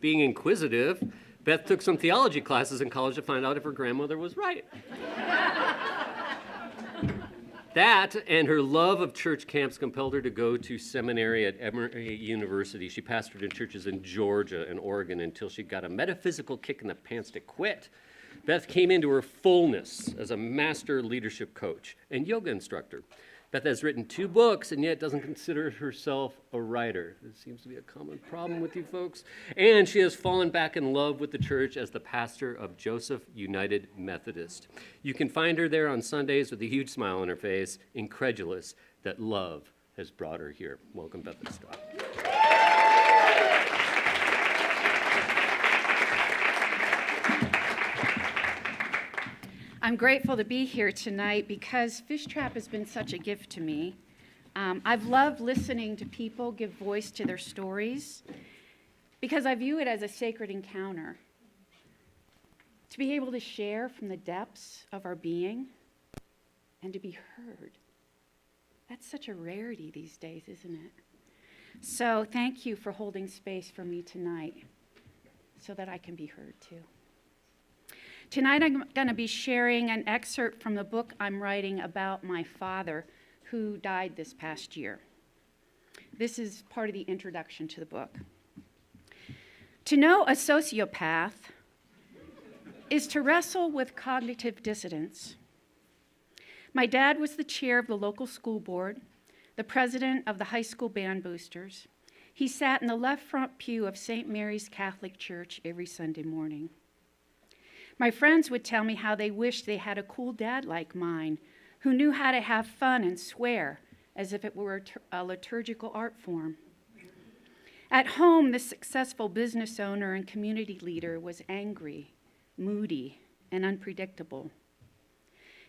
Being inquisitive, Beth took some theology classes in college to find out if her grandmother was right. That and her love of church camps compelled her to go to seminary at Emory University. She pastored in churches in Georgia and Oregon until she got a metaphysical kick in the pants to quit. Beth came into her fullness as a master leadership coach and yoga instructor. Beth has written 2 books and yet doesn't consider herself a writer. This seems to be a common problem with you folks. And she has fallen back in love with the church as the pastor of Joseph United Methodist. You can find her there on Sundays with a huge smile on her face, incredulous that love has brought her here. Welcome, Beth Estock. I'm grateful to be here tonight because Fishtrap has been such a gift to me. I've loved listening to people give voice to their stories because I view it as a sacred encounter. To be able to share from the depths of our being and to be heard. That's such a rarity these days, isn't it? So thank you for holding space for me tonight so that I can be heard too. Tonight I'm going to be sharing an excerpt from the book I'm writing about my father who died this past year. This is part of the introduction to the book. To know a sociopath is to wrestle with cognitive dissonance. My dad was the chair of the local school board, the president of the high school band boosters. He sat in the left front pew of St. Mary's Catholic Church every Sunday morning. My friends would tell me how they wished they had a cool dad like mine, who knew how to have fun and swear as if it were a liturgical art form. At home, the successful business owner and community leader was angry, moody, and unpredictable.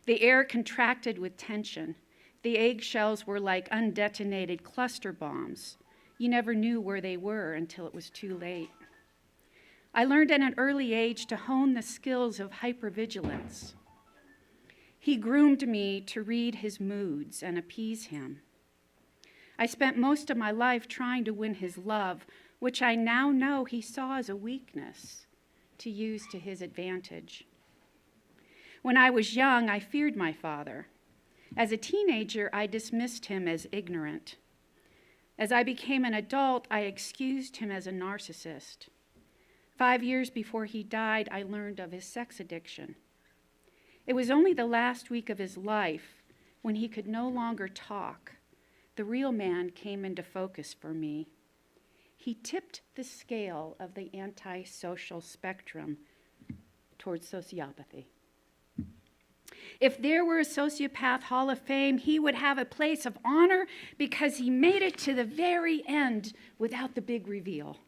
The air contracted with tension. The eggshells were like undetonated cluster bombs. You never knew where they were until it was too late. I learned at an early age to hone the skills of hypervigilance. He groomed me to read his moods and appease him. I spent most of my life trying to win his love, which I now know he saw as a weakness to use to his advantage. When I was young, I feared my father. As a teenager, I dismissed him as ignorant. As I became an adult, I excused him as a narcissist. 5 years before he died, I learned of his sex addiction. It was only the last week of his life, when he could no longer talk, the real man came into focus for me. He tipped the scale of the antisocial spectrum towards sociopathy. If there were a sociopath hall of fame, he would have a place of honor because he made it to the very end without the big reveal.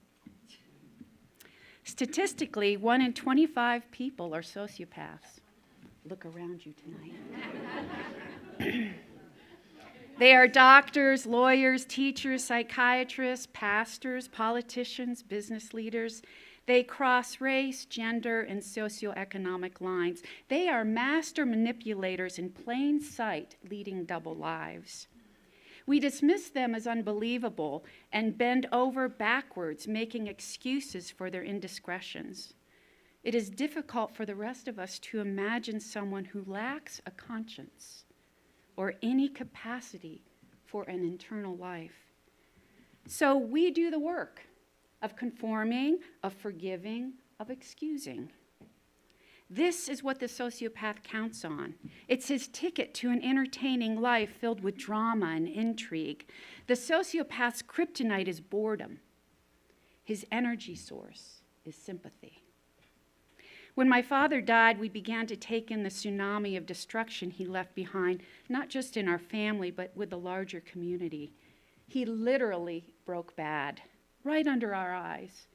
Statistically, 1 in 25 people are sociopaths. Look around you tonight. They are doctors, lawyers, teachers, psychiatrists, pastors, politicians, business leaders. They cross race, gender, and socioeconomic lines. They are master manipulators in plain sight, leading double lives. We dismiss them as unbelievable and bend over backwards, making excuses for their indiscretions. It is difficult for the rest of us to imagine someone who lacks a conscience or any capacity for an internal life. So we do the work of conforming, of forgiving, of excusing. This is what the sociopath counts on. It's his ticket to an entertaining life filled with drama and intrigue. The sociopath's kryptonite is boredom. His energy source is sympathy. When my father died, we began to take in the tsunami of destruction he left behind, not just in our family, but with the larger community. He literally broke bad, right under our eyes.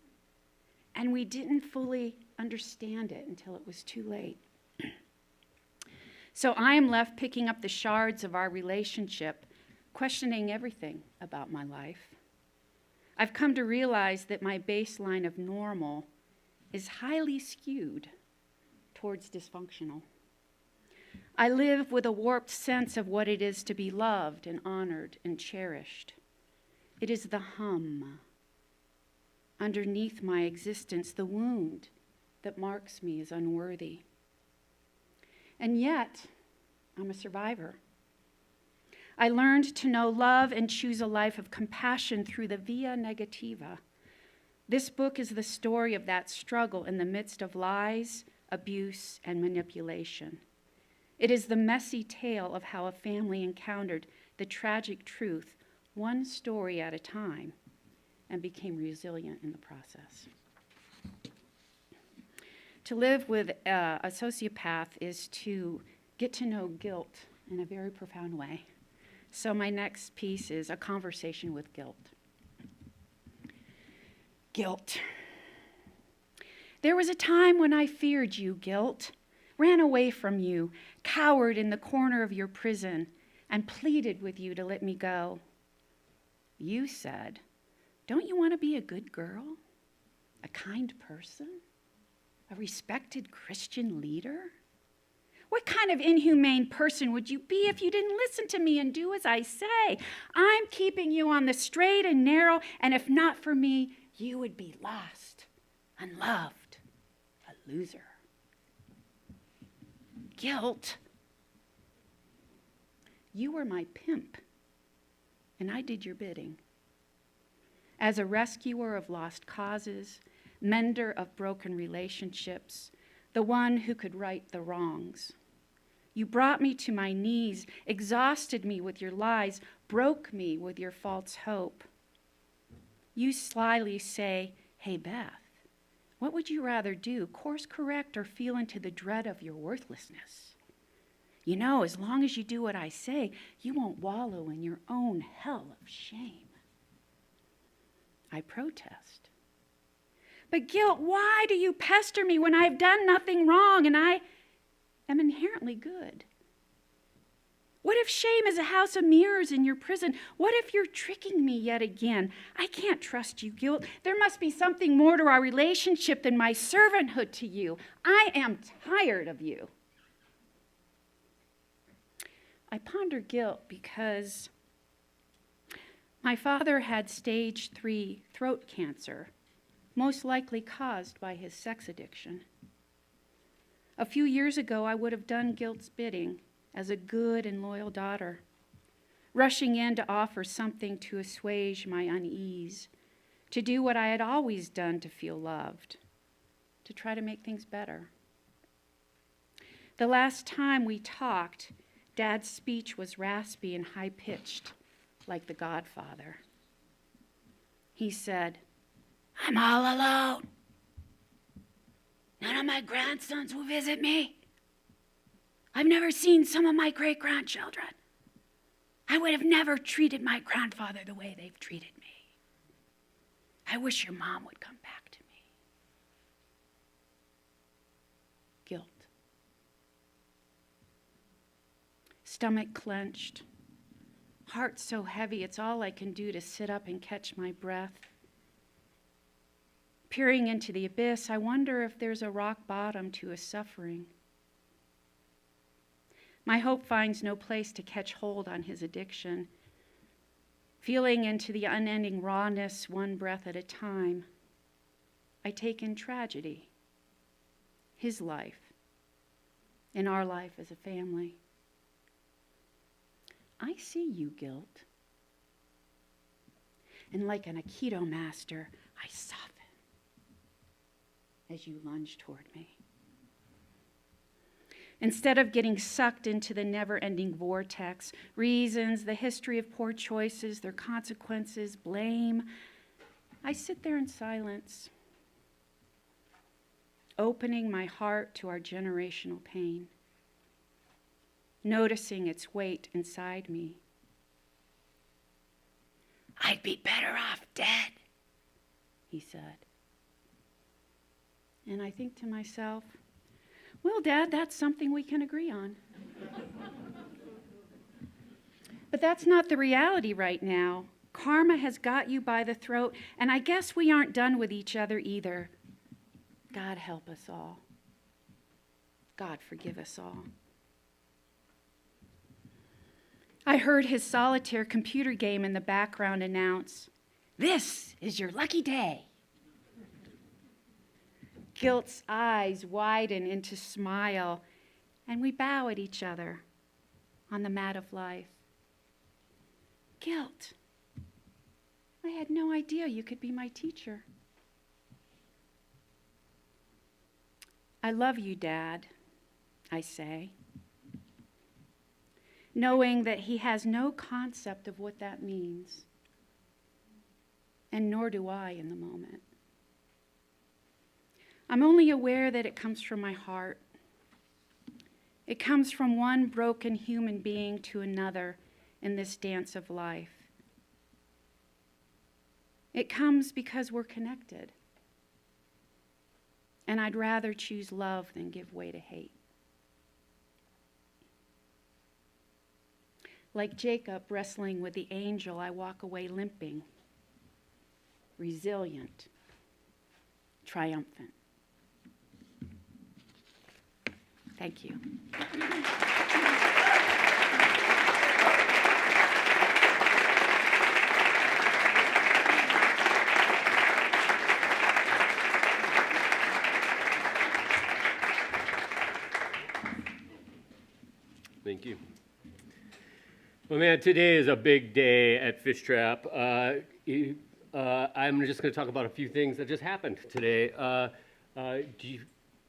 And we didn't fully understand it until it was too late. So I am left picking up the shards of our relationship, questioning everything about my life. I've come to realize that my baseline of normal is highly skewed towards dysfunctional. I live with a warped sense of what it is to be loved and honored and cherished. It is the hum. underneath my existence, the wound that marks me as unworthy. And yet, I'm a survivor. I learned to know love and choose a life of compassion through the via negativa. This book is the story of that struggle in the midst of lies, abuse, and manipulation. It is the messy tale of how a family encountered the tragic truth, one story at a time, and became resilient in the process. To live with a sociopath is to get to know guilt in a very profound way. So my next piece is a conversation with guilt. Guilt. There was a time when I feared you, guilt, ran away from you, cowered in the corner of your prison, and pleaded with you to let me go. You said, "Don't you want to be a good girl, a kind person, a respected Christian leader? What kind of inhumane person would you be if you didn't listen to me and do as I say? I'm keeping you on the straight and narrow, and if not for me, you would be lost, unloved, a loser." Guilt. You were my pimp, and I did your bidding. As a rescuer of lost causes, mender of broken relationships, the one who could right the wrongs. You brought me to my knees, exhausted me with your lies, broke me with your false hope. You slyly say, "Hey, Beth, what would you rather do, course correct or feel into the dread of your worthlessness? You know, as long as you do what I say, you won't wallow in your own hell of shame." I protest. But guilt, why do you pester me when I have done nothing wrong and I am inherently good? What if shame is a house of mirrors in your prison? What if you're tricking me yet again? I can't trust you, guilt. There must be something more to our relationship than my servanthood to you. I am tired of you. I ponder guilt because my father had stage 3 throat cancer, most likely caused by his sex addiction. A few years ago, I would have done guilt's bidding as a good and loyal daughter, rushing in to offer something to assuage my unease, to do what I had always done to feel loved, to try to make things better. The last time we talked, Dad's speech was raspy and high-pitched, like The Godfather. He said, "I'm all alone. None of my grandsons will visit me. I've never seen some of my great-grandchildren. I would have never treated my grandfather the way they've treated me. I wish your mom would come back to me." Guilt. Stomach clenched. Heart so heavy, it's all I can do to sit up and catch my breath. Peering into the abyss, I wonder if there's a rock bottom to his suffering. My hope finds no place to catch hold on his addiction. Feeling into the unending rawness, one breath at a time, I take in tragedy, his life, and our life as a family. I see you, guilt. And like an Aikido master, I soften as you lunge toward me. Instead of getting sucked into the never-ending vortex, reasons, the history of poor choices, their consequences, blame, I sit there in silence, opening my heart to our generational pain, noticing its weight inside me. "I'd be better off dead," he said. And I think to myself, well, Dad, that's something we can agree on. But that's not the reality right now. Karma has got you by the throat, and I guess we aren't done with each other either. God help us all. God forgive us all. I heard his solitaire computer game in the background announce, "This is your lucky day." Guilt's eyes widen into smile, and we bow at each other on the mat of life. Guilt, I had no idea you could be my teacher. I love you, Dad, I say, knowing that he has no concept of what that means, and nor do I in the moment. I'm only aware that it comes from my heart. It comes from one broken human being to another in this dance of life. It comes because we're connected. And I'd rather choose love than give way to hate. Like Jacob wrestling with the angel, I walk away limping, resilient, triumphant. Thank you. Thank you. Well, man, today is a big day at Fishtrap. I'm just going to talk about a few things that just happened today.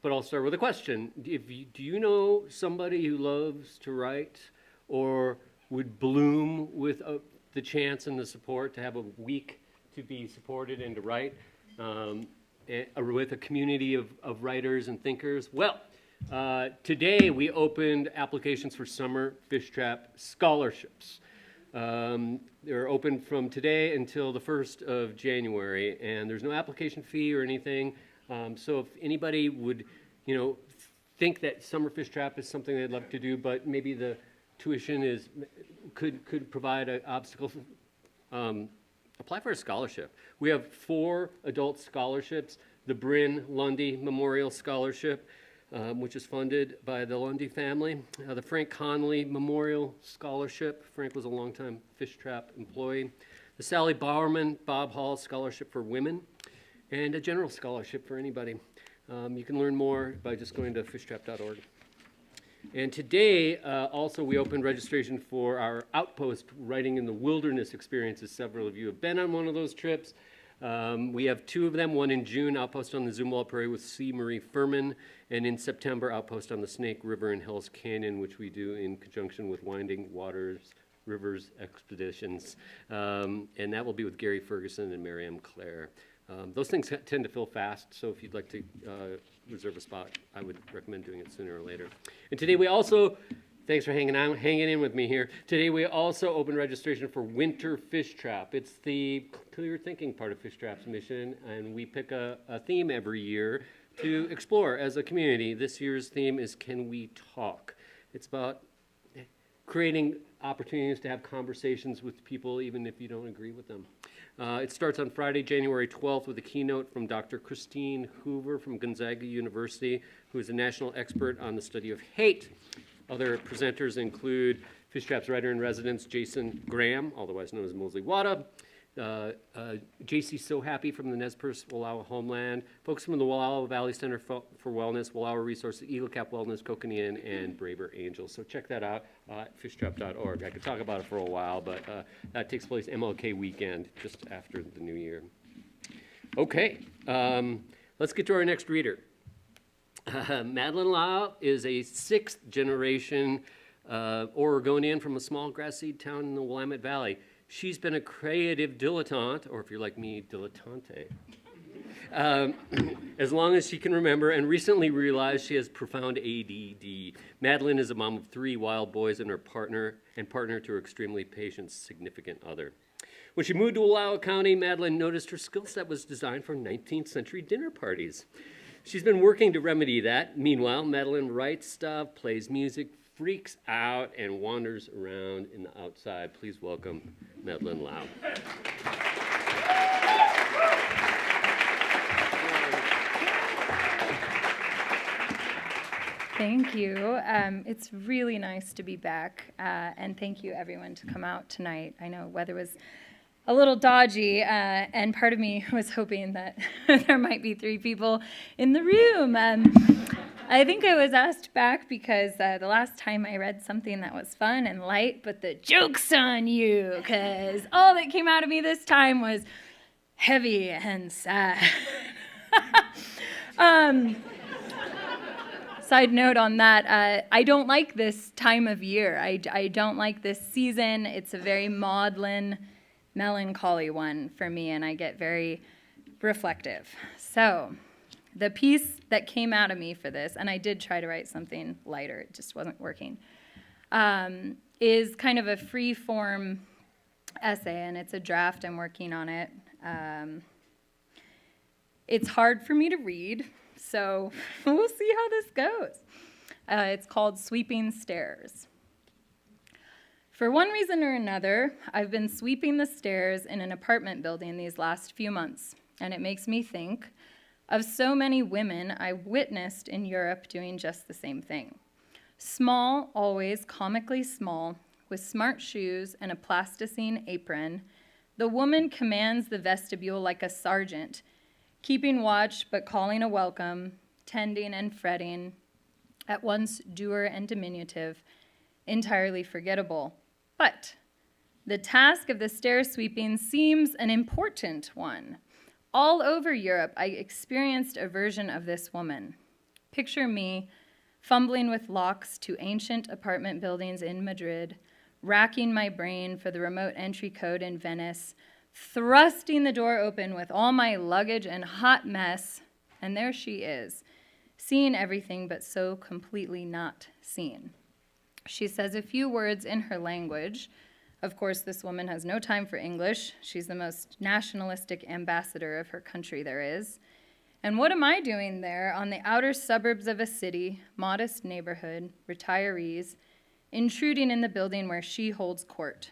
But I'll start with a question. Do you know somebody who loves to write or would bloom with the chance and the support to have a week to be supported and to write with a community of writers and thinkers? Well, today we opened applications for summer Fishtrap scholarships. They're open from today until the 1st of January, and there's no application fee or anything. So if anybody would, think that summer Fishtrap is something they'd love to do, but maybe the tuition could provide an obstacle, apply for a scholarship. We have 4 adult scholarships: the Bryn Lundy Memorial Scholarship, which is funded by the Lundy family, the Frank Connolly Memorial Scholarship. Frank was a longtime Fishtrap employee. The Sally Bowerman Bob Hall Scholarship for Women, and a general scholarship for anybody. You can learn more by just going to fishtrap.org. And today, also, we opened registration for our Outpost Writing in the Wilderness experiences. Several of you have been on one of those trips. We have 2 of them, one in June, Outpost on the Zumwalt Prairie with C. Marie Furman, and in September, Outpost on the Snake River and Hell's Canyon, which we do in conjunction with Winding Waters Rivers Expeditions. And that will be with Gary Ferguson and Miriam Clare. Those things tend to fill fast, so if you'd like to reserve a spot, I would recommend doing it sooner or later. And today we also, thanks for hanging in with me here. Today we also open registration for Winter Fishtrap. It's the clear thinking part of Fishtrap's mission, and we pick a theme every year to explore as a community. This year's theme is Can We Talk? It's about creating opportunities to have conversations with people even if you don't agree with them. It starts on Friday, January 12th with a keynote from Dr. Christine Hoover from Gonzaga University, who is a national expert on the study of hate. Other presenters include Fishtrap's writer-in-residence Jason Graham, otherwise known as Mosley Wada, J.C. So Happy from the Nez Perce Wallowa homeland, folks from the Wallowa Valley Center for Wellness, Wallowa Resources, Eagle Cap Wellness, Kokanee, and Braver Angels. So check that out at fishtrap.org. I could talk about it for a while, but that takes place MLK weekend, just after the new year. Okay, let's get to our next reader. Madeline Lau is a 6th generation Oregonian from a small grass seed town in the Willamette Valley. She's been a creative dilettante, or if you're like me, dilettante, as long as she can remember, and recently realized she has profound ADD. Madeline is a mom of 3 wild boys and her partner to her extremely patient significant other. When she moved to Wallowa County, Madeline noticed her skill set was designed for 19th century dinner parties. She's been working to remedy that. Meanwhile, Madeline writes stuff, plays music, freaks out, and wanders around in the outside. Please welcome Madeline Lau. Thank you. It's really nice to be back, and thank you everyone to come out tonight. I know weather was a little dodgy, and part of me was hoping that there might be 3 people in the room. I think I was asked back because the last time I read something that was fun and light, but the joke's on you, because all that came out of me this time was heavy and sad. Side note on that, I don't like this time of year. I don't like this season. It's a very maudlin, melancholy one for me, and I get very reflective. So the piece that came out of me for this, and I did try to write something lighter, it just wasn't working, is kind of a free-form essay, and it's a draft. I'm working on it. It's hard for me to read, so we'll see how this goes. It's called Sweeping Stairs. For one reason or another, I've been sweeping the stairs in an apartment building these last few months, and it makes me think of so many women I witnessed in Europe doing just the same thing. Small, always comically small, with smart shoes and a plasticine apron, the woman commands the vestibule like a sergeant, keeping watch but calling a welcome, tending and fretting, at once dour and diminutive, entirely forgettable. But the task of the stair sweeping seems an important one. All over Europe, I experienced a version of this woman. Picture me fumbling with locks to ancient apartment buildings in Madrid, racking my brain for the remote entry code in Venice, thrusting the door open with all my luggage and hot mess, and there she is, seeing everything but so completely not seen. She says a few words in her language. Of course, this woman has no time for English. She's the most nationalistic ambassador of her country there is. And what am I doing there on the outer suburbs of a city, modest neighborhood, retirees, intruding in the building where she holds court?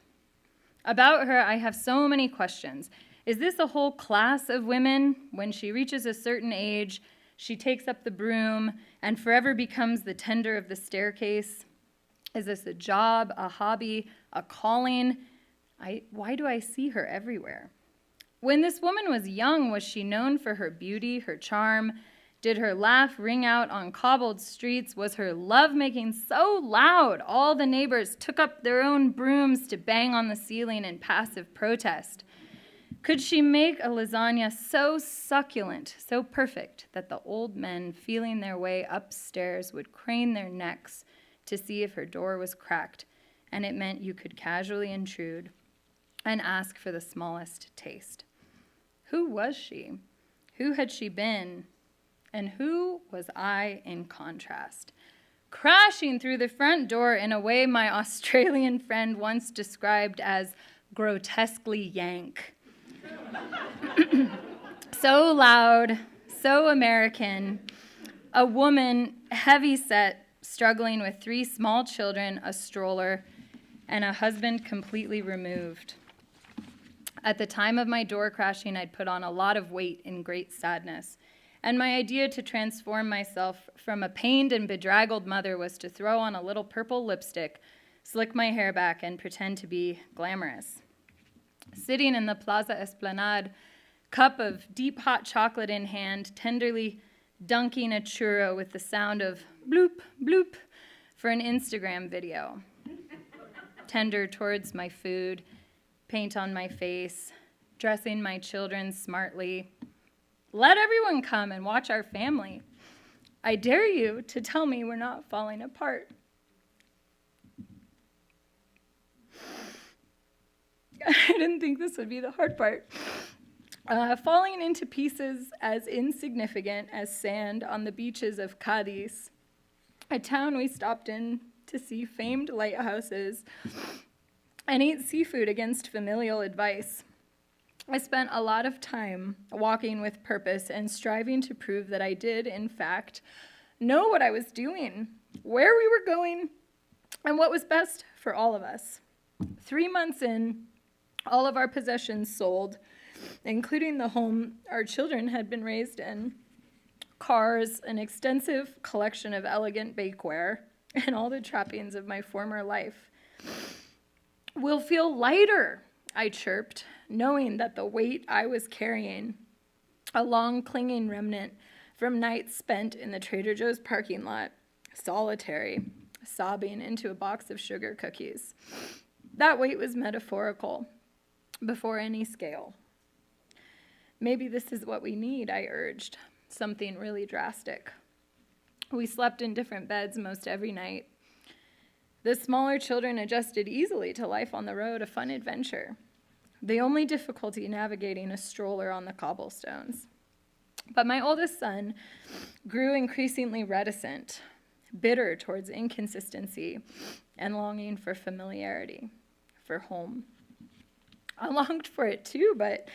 About her, I have so many questions. Is this a whole class of women? When she reaches a certain age, she takes up the broom and forever becomes the tender of the staircase. Is this a job, a hobby, a calling? Why do I see her everywhere? When this woman was young, was she known for her beauty, her charm? Did her laugh ring out on cobbled streets? Was her lovemaking so loud all the neighbors took up their own brooms to bang on the ceiling in passive protest? Could she make a lasagna so succulent, so perfect, that the old men feeling their way upstairs would crane their necks to see if her door was cracked, and it meant you could casually intrude and ask for the smallest taste? Who was she? Who had she been? And who was I in contrast? Crashing through the front door in a way my Australian friend once described as grotesquely yank. So loud, so American, a woman heavy-set, struggling with 3 small children, a stroller, and a husband completely removed. At the time of my door crashing, I'd put on a lot of weight in great sadness, and my idea to transform myself from a pained and bedraggled mother was to throw on a little purple lipstick, slick my hair back, and pretend to be glamorous. Sitting in the Plaza Esplanade, cup of deep hot chocolate in hand, tenderly dunking a churro with the sound of bloop, bloop for an Instagram video. Tender towards my food, paint on my face, dressing my children smartly. Let everyone come and watch our family. I dare you to tell me we're not falling apart. I didn't think this would be the hard part. Falling into pieces as insignificant as sand on the beaches of Cadiz, a town we stopped in to see famed lighthouses and eat seafood against familial advice. I spent a lot of time walking with purpose and striving to prove that I did, in fact, know what I was doing, where we were going, and what was best for all of us. 3 months in, all of our possessions sold, including the home our children had been raised in, cars, an extensive collection of elegant bakeware, and all the trappings of my former life. We'll feel lighter I chirped, knowing that the weight I was carrying, a long clinging remnant from nights spent in the Trader Joe's parking lot, solitary, sobbing into a box of sugar cookies. That weight was metaphorical, before any scale. Maybe this is what we need, I urged, something really drastic. We slept in different beds most every night. The smaller children adjusted easily to life on the road, a fun adventure. The only difficulty navigating a stroller on the cobblestones. But my oldest son grew increasingly reticent, bitter towards inconsistency, and longing for familiarity, for home. I longed for it too, but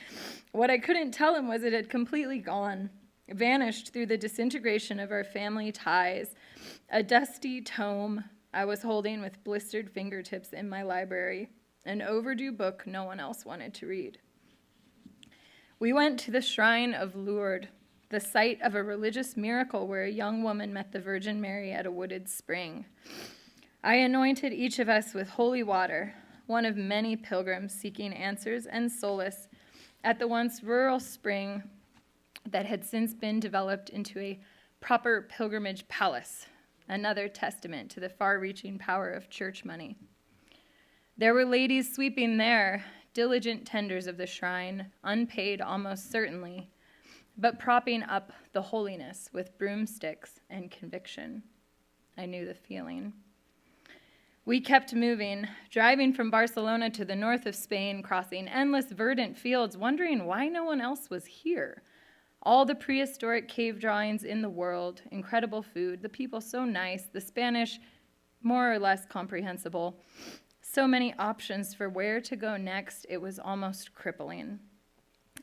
what I couldn't tell him was it had completely gone, vanished through the disintegration of our family ties, a dusty tome I was holding with blistered fingertips in my library, an overdue book no one else wanted to read. We went to the shrine of Lourdes, the site of a religious miracle where a young woman met the Virgin Mary at a wooded spring. I anointed each of us with holy water, one of many pilgrims seeking answers and solace at the once rural spring that had since been developed into a proper pilgrimage palace, another testament to the far-reaching power of church money. There were ladies sweeping there, diligent tenders of the shrine, unpaid almost certainly, but propping up the holiness with broomsticks and conviction. I knew the feeling. We kept moving, driving from Barcelona to the north of Spain, crossing endless verdant fields, wondering why no one else was here. All the prehistoric cave drawings in the world, incredible food, the people so nice, the Spanish more or less comprehensible. So many options for where to go next, it was almost crippling.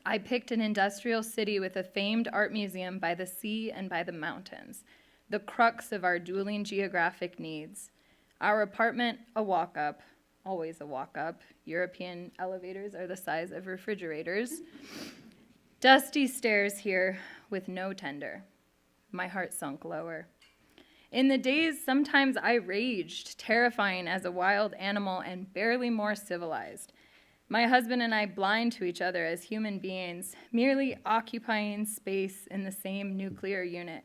I picked an industrial city with a famed art museum by the sea and by the mountains, the crux of our dueling geographic needs. Our apartment, a walk-up, always a walk-up. European elevators are the size of refrigerators. Dusty stairs here with no tender. My heart sunk lower. In the days, sometimes I raged, terrifying as a wild animal and barely more civilized. My husband and I blind to each other as human beings, merely occupying space in the same nuclear unit.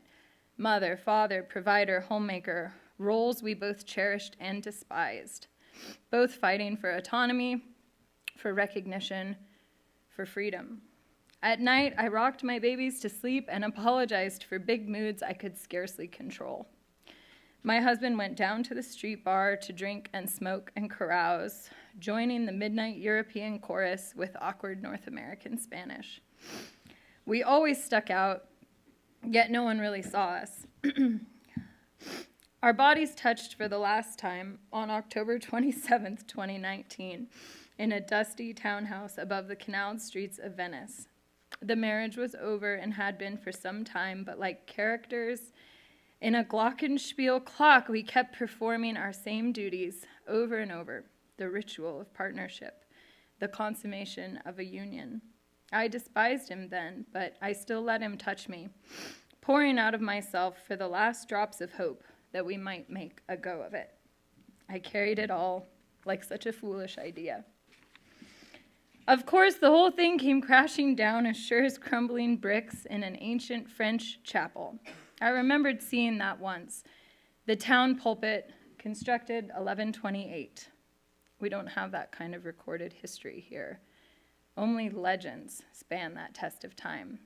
Mother, father, provider, homemaker, roles we both cherished and despised, both fighting for autonomy, for recognition, for freedom. At night, I rocked my babies to sleep and apologized for big moods I could scarcely control. My husband went down to the street bar to drink and smoke and carouse, joining the midnight European chorus with awkward North American Spanish. We always stuck out, yet no one really saw us. Our bodies touched for the last time on October 27th, 2019, in a dusty townhouse above the canaled streets of Venice. The marriage was over and had been for some time, but like characters in a glockenspiel clock, we kept performing our same duties over and over, the ritual of partnership, the consummation of a union. I despised him then, but I still let him touch me, pouring out of myself for the last drops of hope that we might make a go of it. I carried it all like such a foolish idea. Of course, the whole thing came crashing down as sure as crumbling bricks in an ancient French chapel. I remembered seeing that once. The town pulpit, constructed 1128. We don't have that kind of recorded history here. Only legends span that test of time.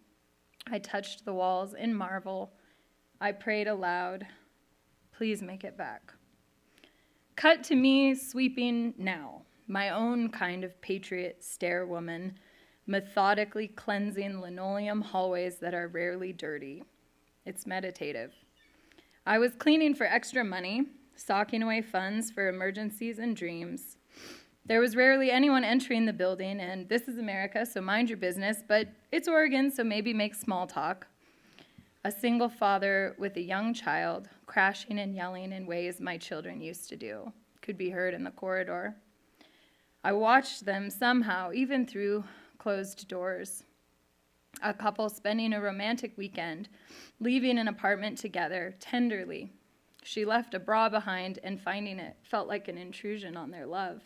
I touched the walls in marvel. I prayed aloud, please make it back. Cut to me sweeping now, my own kind of patriot stairwoman, methodically cleansing linoleum hallways that are rarely dirty. It's meditative. I was cleaning for extra money, socking away funds for emergencies and dreams. There was rarely anyone entering the building, and this is America, so mind your business, but it's Oregon, so maybe make small talk. A single father with a young child, crashing and yelling in ways my children used to do, could be heard in the corridor. I watched them somehow, even through closed doors. A couple spending a romantic weekend, leaving an apartment together, tenderly. She left a bra behind, and finding it felt like an intrusion on their love.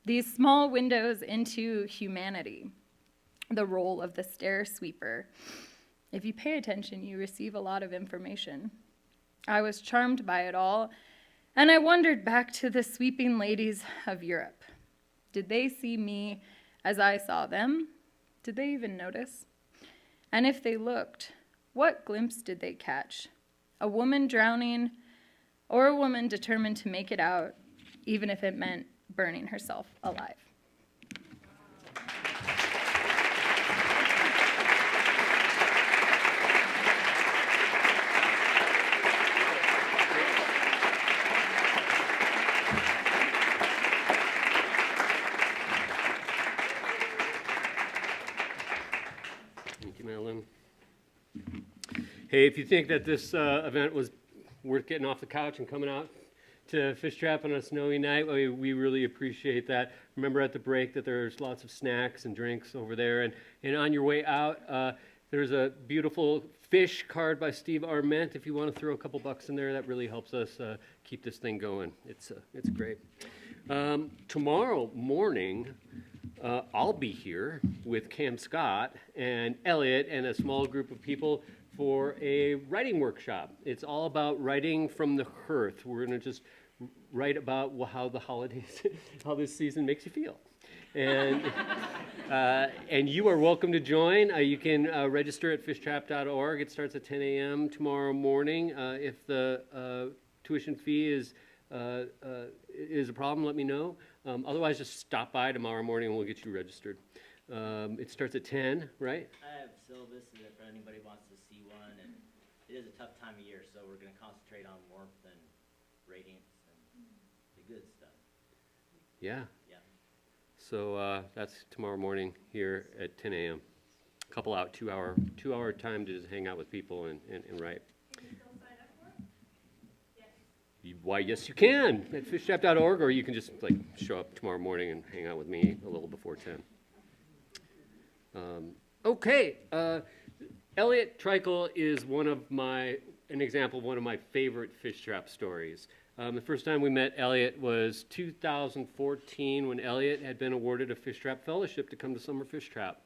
These small windows into humanity, the role of the stair sweeper. If you pay attention, you receive a lot of information. I was charmed by it all, and I wondered back to the sweeping ladies of Europe. Did they see me as I saw them? Did they even notice? And if they looked, what glimpse did they catch? A woman drowning, or a woman determined to make it out, even if it meant burning herself alive? Thank you, Madeline. Hey, if you think that this event was worth getting off the couch and coming out to Fishtrap on a snowy night, we really appreciate that. Remember at the break that there's lots of snacks and drinks over there. And on your way out, there's a beautiful fish card by Steve Arment. If you want to throw a couple bucks in there, that really helps us keep this thing going. It's great. Tomorrow morning, I'll be here with Cam Scott and Eliot and a small group of people for a writing workshop. It's all about writing from the hearth. We're going to just write about how the holidays, how this season makes you feel. And you are welcome to join. You can register at fishtrap.org. It starts at 10 a.m. tomorrow morning. If the tuition fee is a problem, let me know. Otherwise, just stop by tomorrow morning and we'll get you registered. It starts at 10, right? I have syllabus if anybody wants to see one, and it is a tough time of year, so we're going to concentrate on warmth and radiance and the good stuff. Yeah. Yeah. So that's tomorrow morning here at 10 a.m. Couple out, 2-hour time to just hang out with people and write. Can you still sign up for it? Yes. Why, yes, you can at fishtrap.org, or you can just show up tomorrow morning and hang out with me a little before 10. Okay, Eliot Treichel is an example of one of my favorite fish trap stories. The first time we met Eliot was 2014 when Eliot had been awarded a Fish Trap Fellowship to come to Summer Fish Trap.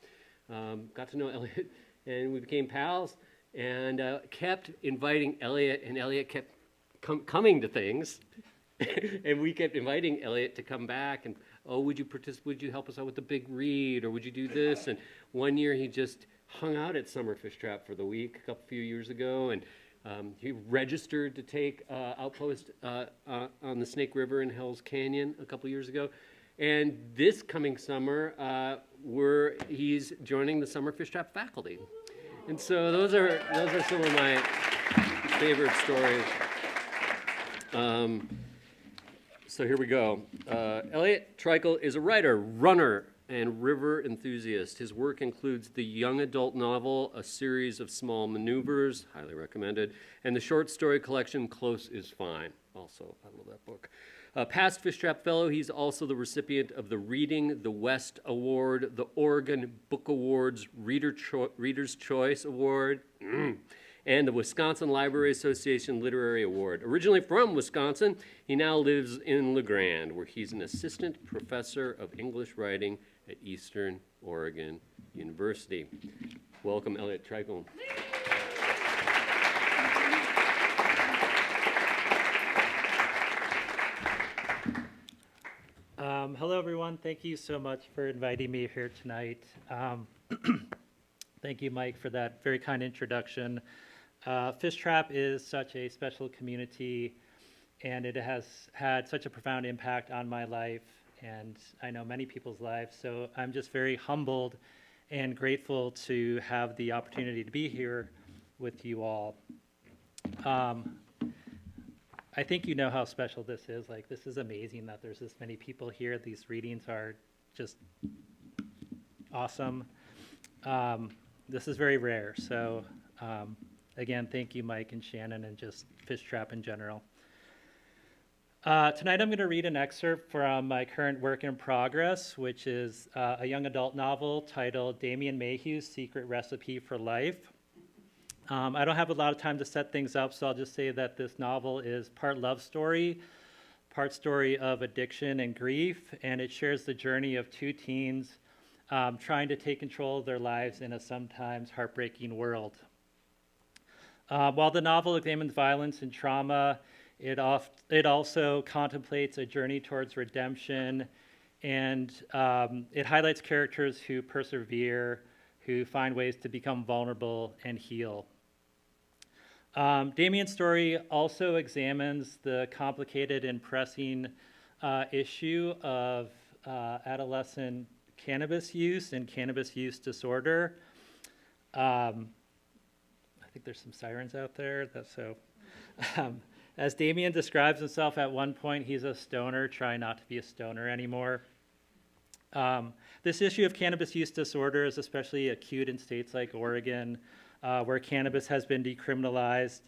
Got to know Eliot, and we became pals, and kept inviting Eliot, and Eliot kept coming to things, and we kept inviting Eliot to come back, and would you participate? Would you help us out with the big read, or would you do this? And one year he just hung out at Summer Fish Trap for the week a few years ago, and he registered to take Outpost on the Snake River in Hell's Canyon a couple years ago. And this coming summer, he's joining the Summer Fish Trap faculty. And so those are some of my favorite stories. So here we go. Eliot Treichel is a writer, runner, and river enthusiast. His work includes the young adult novel, A Series of Small Maneuvers, highly recommended, and the short story collection, Close is Fine. Also, I love that book. Past Fish Trap Fellow, he's also the recipient of the Reading the West Award, the Oregon Book Awards Reader's Choice Award, and the Wisconsin Library Association Literary Award. Originally from Wisconsin, he now lives in La Grande, where he's an assistant professor of English writing at Eastern Oregon University. Welcome, Eliot Treichel. Hello, everyone. Thank you so much for inviting me here tonight. Thank you, Mike, for that very kind introduction. Fish Trap is such a special community, and it has had such a profound impact on my life, and I know many people's lives. So I'm just very humbled and grateful to have the opportunity to be here with you all. I think you know how special this is. This is amazing that there's this many people here. These readings are just awesome. This is very rare. So again, thank you, Mike and Shannon, and just Fish Trap in general. Tonight I'm going to read an excerpt from my current work in progress, which is a young adult novel titled Damien Mayhew's Secret Recipe for Life. I don't have a lot of time to set things up, so I'll just say that this novel is part love story, part story of addiction and grief, and it shares the journey of two teens trying to take control of their lives in a sometimes heartbreaking world. While the novel examines violence and trauma, it also contemplates a journey towards redemption, and it highlights characters who persevere, who find ways to become vulnerable and heal. Damien's story also examines the complicated and pressing issue of adolescent cannabis use and cannabis use disorder. I think there's some sirens out there. As Damien describes himself at one point, he's a stoner trying not to be a stoner anymore. This issue of cannabis use disorder is especially acute in states like Oregon, where cannabis has been decriminalized.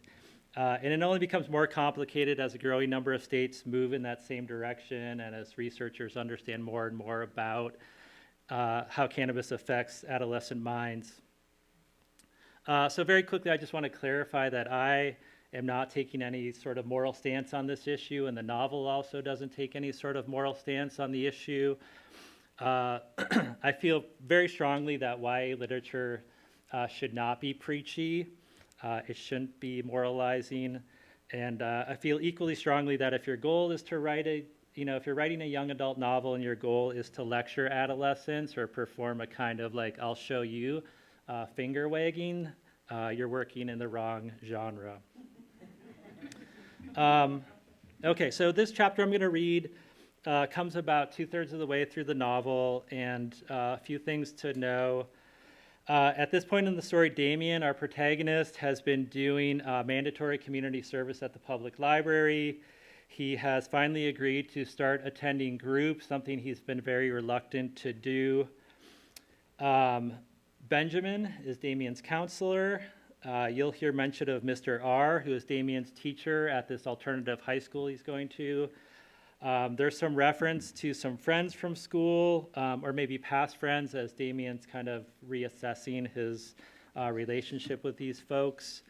And it only becomes more complicated as a growing number of states move in that same direction and as researchers understand more and more about how cannabis affects adolescent minds. So very quickly, I just want to clarify that I am not taking any sort of moral stance on this issue, and the novel also doesn't take any sort of moral stance on the issue. I feel very strongly that YA literature should not be preachy. It shouldn't be moralizing. And I feel equally strongly that if your goal is to write if you're writing a young adult novel and your goal is to lecture adolescents or perform a kind of like, I'll show you, finger wagging, you're working in the wrong genre. Okay, so this chapter I'm going to read comes about 2/3 of the way through the novel, and a few things to know. At this point in the story, Damien, our protagonist, has been doing mandatory community service at the public library. He has finally agreed to start attending groups, something he's been very reluctant to do. Benjamin is Damien's counselor. You'll hear mention of Mr. R, who is Damien's teacher at this alternative high school he's going to. There's some reference to some friends from school, or maybe past friends, as Damien's kind of reassessing his relationship with these folks.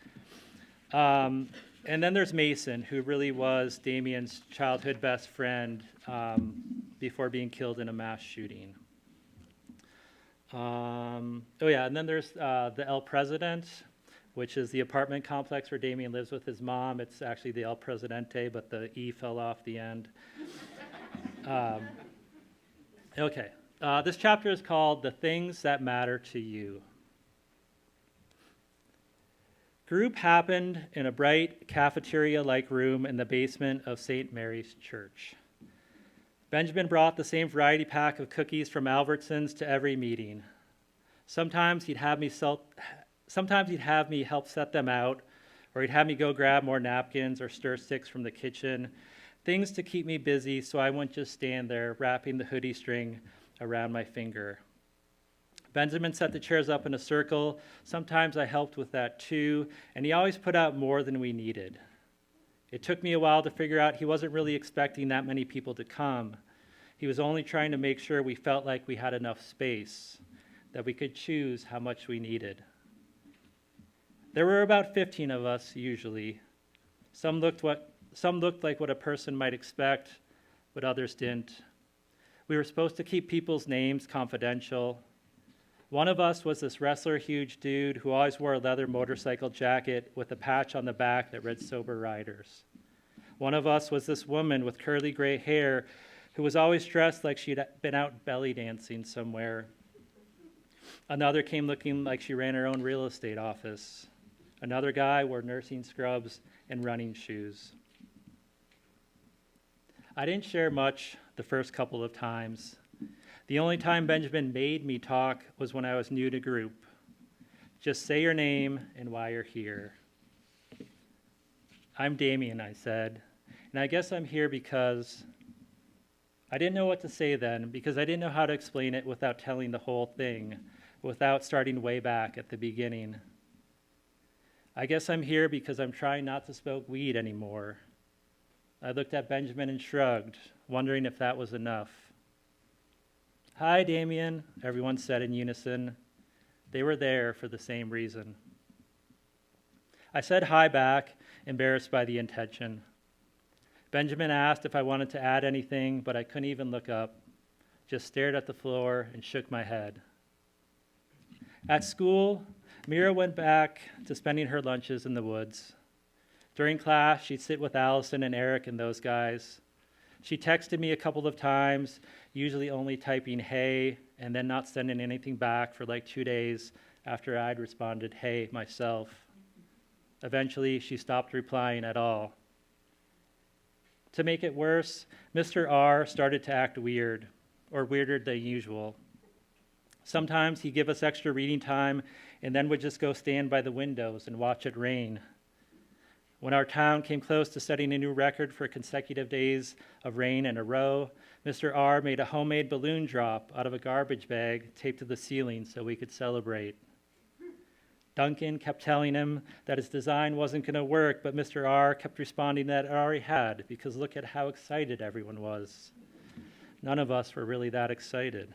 And then there's Mason, who really was Damien's childhood best friend before being killed in a mass shooting. And then there's the El Presidente, which is the apartment complex where Damien lives with his mom. It's actually the El Presidente, but the E fell off the end. This chapter is called The Things That Matter to You. Group happened in a bright cafeteria-like room in the basement of St. Mary's Church. Benjamin brought the same variety pack of cookies from Albertsons to every meeting. Sometimes he'd have me help set them out, or he'd have me go grab more napkins or stir sticks from the kitchen, things to keep me busy so I wouldn't just stand there wrapping the hoodie string around my finger. Benjamin set the chairs up in a circle. Sometimes I helped with that too, and he always put out more than we needed. It took me a while to figure out he wasn't really expecting that many people to come. He was only trying to make sure we felt like we had enough space, that we could choose how much we needed. There were about 15 of us, usually. Some looked like what a person might expect, but others didn't. We were supposed to keep people's names confidential. One of us was this wrestler huge dude who always wore a leather motorcycle jacket with a patch on the back that read Sober Riders. One of us was this woman with curly gray hair who was always dressed like she'd been out belly dancing somewhere. Another came looking like she ran her own real estate office. Another guy wore nursing scrubs and running shoes. I didn't share much the first couple of times. The only time Benjamin made me talk was when I was new to group. Just say your name and why you're here. I'm Damien, I said, and I guess I'm here because I didn't know what to say then, because I didn't know how to explain it without telling the whole thing, without starting way back at the beginning. I guess I'm here because I'm trying not to smoke weed anymore. I looked at Benjamin and shrugged, wondering if that was enough. Hi, Damien, everyone said in unison. They were there for the same reason. I said hi back, embarrassed by the intention. Benjamin asked if I wanted to add anything, but I couldn't even look up, just stared at the floor and shook my head. At school, Mira went back to spending her lunches in the woods. During class, she'd sit with Allison and Eric and those guys. She texted me a couple of times, usually only typing hey and then not sending anything back for like 2 days after I'd responded hey myself. Eventually, she stopped replying at all. To make it worse, Mr. R started to act weird, or weirder than usual. Sometimes he'd give us extra reading time and then would just go stand by the windows and watch it rain. When our town came close to setting a new record for consecutive days of rain in a row, Mr. R made a homemade balloon drop out of a garbage bag taped to the ceiling so we could celebrate. Duncan kept telling him that his design wasn't going to work, but Mr. R kept responding that it already had, because look at how excited everyone was. None of us were really that excited.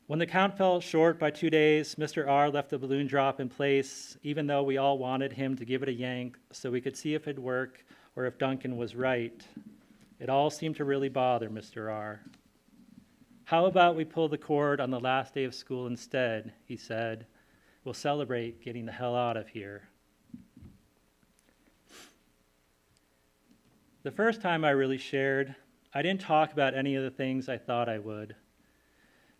When the count fell short by 2 days, Mr. R left the balloon drop in place, even though we all wanted him to give it a yank so we could see if it'd work or if Duncan was right. It all seemed to really bother Mr. R. How about we pull the cord on the last day of school instead, he said. We'll celebrate getting the hell out of here. The first time I really shared, I didn't talk about any of the things I thought I would.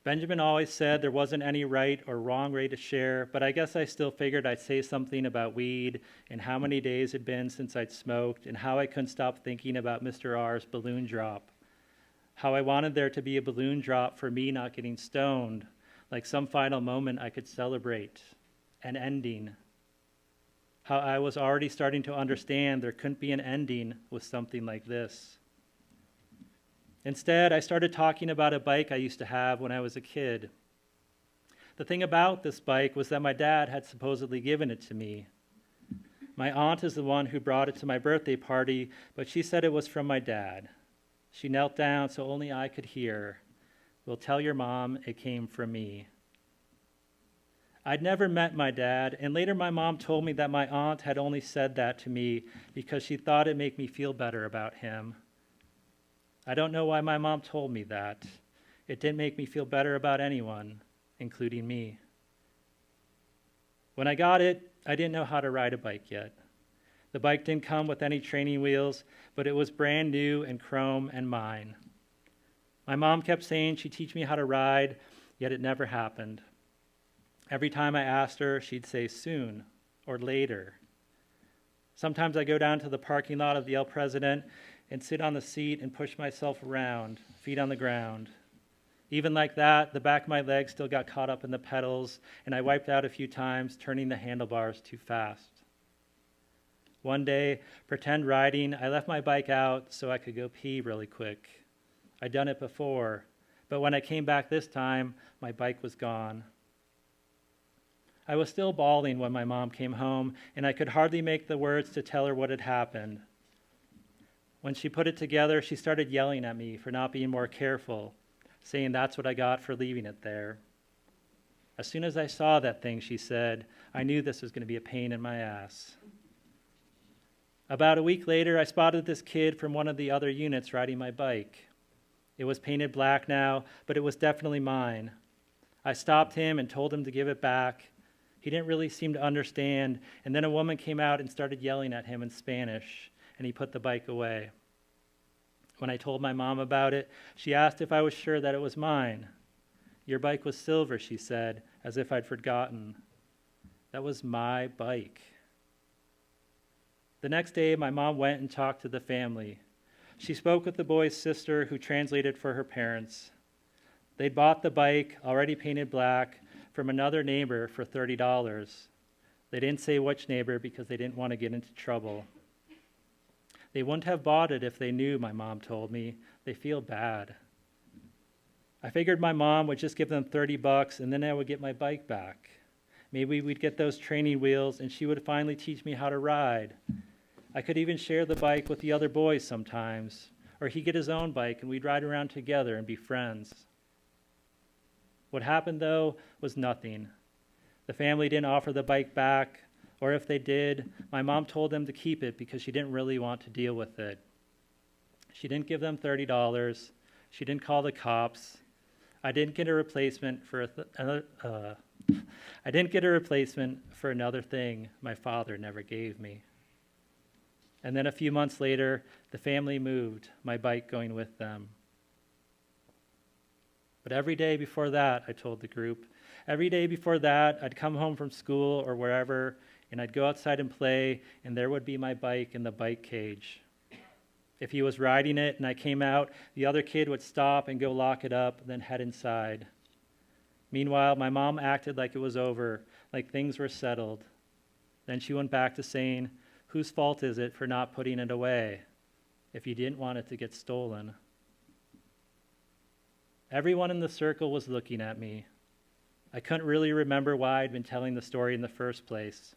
Benjamin always said there wasn't any right or wrong way to share, but I guess I still figured I'd say something about weed and how many days it'd been since I'd smoked and how I couldn't stop thinking about Mr. R's balloon drop. How I wanted there to be a balloon drop for me not getting stoned, like some final moment I could celebrate, an ending. How I was already starting to understand there couldn't be an ending with something like this. Instead, I started talking about a bike I used to have when I was a kid. The thing about this bike was that my dad had supposedly given it to me. My aunt is the one who brought it to my birthday party, but she said it was from my dad. She knelt down so only I could hear. We'll tell your mom it came from me. I'd never met my dad, and later my mom told me that my aunt had only said that to me because she thought it'd make me feel better about him. I don't know why my mom told me that. It didn't make me feel better about anyone, including me. When I got it, I didn't know how to ride a bike yet. The bike didn't come with any training wheels, but it was brand new and chrome and mine. My mom kept saying she'd teach me how to ride, yet it never happened. Every time I asked her, she'd say soon or later. Sometimes I go down to the parking lot of the El President and sit on the seat and push myself around, feet on the ground. Even like that, the back of my leg still got caught up in the pedals, and I wiped out a few times, turning the handlebars too fast. One day, pretend riding, I left my bike out so I could go pee really quick. I'd done it before, but when I came back this time, my bike was gone. I was still bawling when my mom came home, and I could hardly make the words to tell her what had happened. When she put it together, she started yelling at me for not being more careful, saying that's what I got for leaving it there. As soon as I saw that thing, she said, I knew this was going to be a pain in my ass. About a week later, I spotted this kid from one of the other units riding my bike. It was painted black now, but it was definitely mine. I stopped him and told him to give it back. He didn't really seem to understand, and then a woman came out and started yelling at him in Spanish, and he put the bike away. When I told my mom about it, she asked if I was sure that it was mine. Your bike was silver, she said, as if I'd forgotten. That was my bike. The next day, my mom went and talked to the family. She spoke with the boy's sister, who translated for her parents. They'd bought the bike, already painted black, from another neighbor for $30. They didn't say which neighbor because they didn't want to get into trouble. They wouldn't have bought it if they knew, my mom told me. They feel bad. I figured my mom would just give them $30 and then I would get my bike back. Maybe we'd get those training wheels and she would finally teach me how to ride. I could even share the bike with the other boys sometimes, or he'd get his own bike and we'd ride around together and be friends. What happened, though, was nothing. The family didn't offer the bike back Or if they did, my mom told them to keep it because she didn't really want to deal with it. She didn't give them $30. She didn't call the cops. I didn't get a replacement for another thing my father never gave me. And then a few months later, the family moved, my bike going with them. But every day before that, I told the group, every day before that, I'd come home from school or wherever, and I'd go outside and play, and there would be my bike in the bike cage. If he was riding it and I came out, the other kid would stop and go lock it up, then head inside. Meanwhile, my mom acted like it was over, like things were settled. Then she went back to saying, whose fault is it for not putting it away if you didn't want it to get stolen? Everyone in the circle was looking at me. I couldn't really remember why I'd been telling the story in the first place.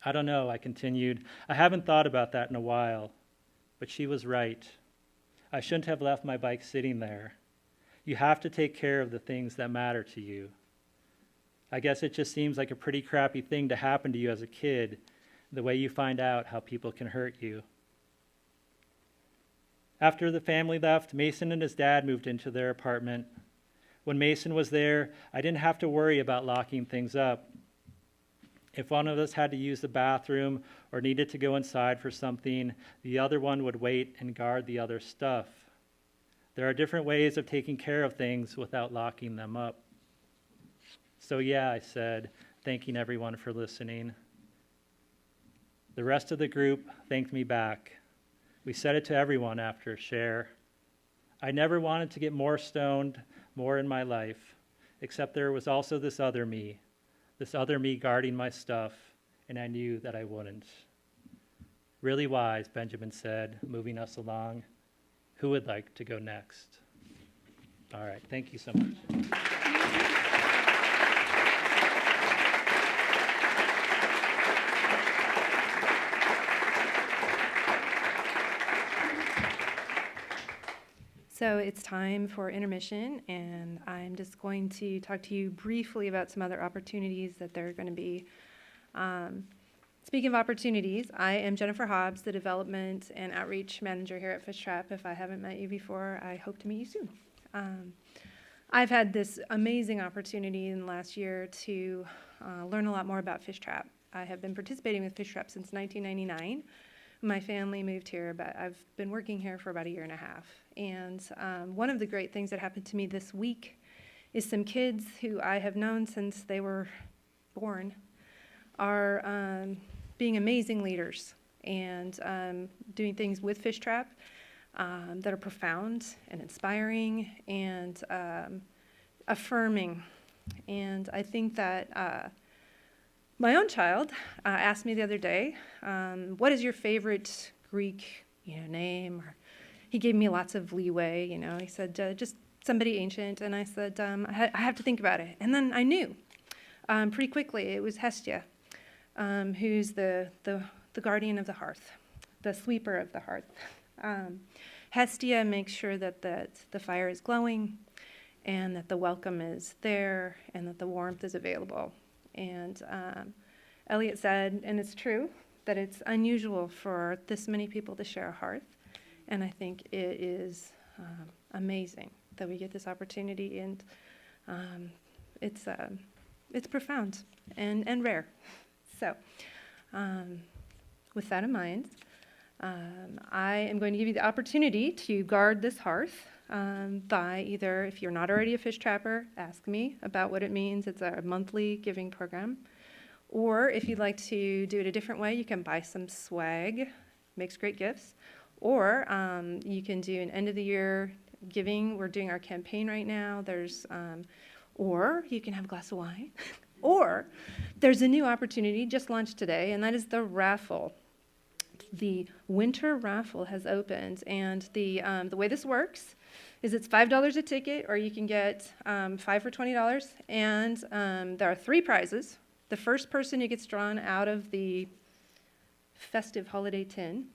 I don't know, I continued. I haven't thought about that in a while, but she was right. I shouldn't have left my bike sitting there. You have to take care of the things that matter to you. I guess it just seems like a pretty crappy thing to happen to you as a kid, the way you find out how people can hurt you. After the family left, Mason and his dad moved into their apartment. When Mason was there, I didn't have to worry about locking things up. If one of us had to use the bathroom or needed to go inside for something, the other one would wait and guard the other stuff. There are different ways of taking care of things without locking them up. So yeah, I said, thanking everyone for listening. The rest of the group thanked me back. We said it to everyone after a share. I never wanted to get more stoned, more in my life, except there was also this other me guarding my stuff, and I knew that I wouldn't. Really wise, Benjamin said, moving us along. Who would like to go next? All right, thank you so much. So it's time for intermission, and I'm just going to talk to you briefly about some other opportunities that there are going to be. Speaking of opportunities, I am Jennifer Hobbs, the Development and Outreach Manager here at Fishtrap. If I haven't met you before, I hope to meet you soon. I've had this amazing opportunity in the last year to learn a lot more about Fishtrap. I have been participating with Fishtrap since 1999. My family moved here, but I've been working here for about a year and a half. And one of the great things that happened to me this week is some kids who I have known since they were born are being amazing leaders and doing things with Fishtrap that are profound and inspiring and affirming. And I think that my own child asked me the other day, what is your favorite Greek name? Or he gave me lots of leeway, He said, just somebody ancient. And I said, I have to think about it. And then I knew pretty quickly it was Hestia, who's the guardian of the hearth, the sweeper of the hearth. Hestia makes sure that the fire is glowing and that the welcome is there and that the warmth is available. And Eliot said, and it's true, that it's unusual for this many people to share a hearth. And I think it is amazing that we get this opportunity, and it's profound and rare. So with that in mind, I am going to give you the opportunity to guard this hearth by either, if you're not already a fish trapper, ask me about what it means. It's a monthly giving program. Or if you'd like to do it a different way, you can buy some swag, makes great gifts. Or you can do an end of the year giving. We're doing our campaign right now. Or you can have a glass of wine. Or there's a new opportunity just launched today, and that is the raffle. The winter raffle has opened, and the way this works is it's $5 a ticket, or you can get 5 for $20, and there are 3 prizes. The first person who gets drawn out of the festive holiday tin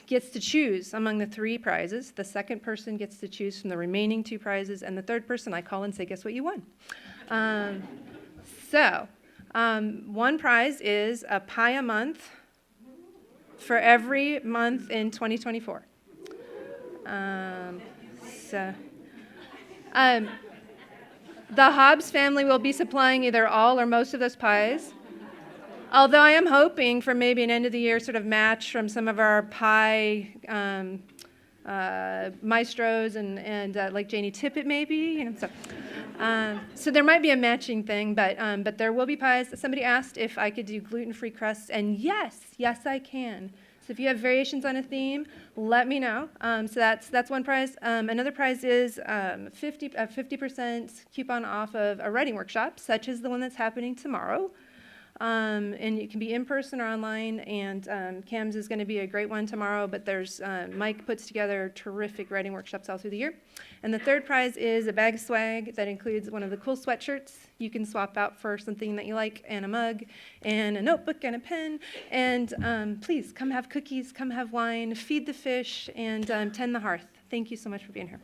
gets to choose among the 3 prizes. The second person gets to choose from the remaining 2 prizes, and the third person I call and say, guess what you won? One prize is a pie a month for every month in 2024. So, the Hobbs family will be supplying either all or most of those pies. Although I am hoping for maybe an end of the year sort of match from some of our pie maestros and like Janie Tippett maybe, so there might be a matching thing, but there will be pies. Somebody asked if I could do gluten-free crusts, and yes I can. So if you have variations on a theme, let me know. So that's one prize. Another prize is 50% coupon off of a writing workshop, such as the one that's happening tomorrow. And it can be in person or online, and Cam's is going to be a great one tomorrow, but there's Mike puts together terrific writing workshops all through the year. And the third prize is a bag of swag that includes one of the cool sweatshirts you can swap out for something that you like, and a mug, and a notebook, and a pen. And please, come have cookies, come have wine, feed the fish, and tend the hearth. Thank you so much for being here.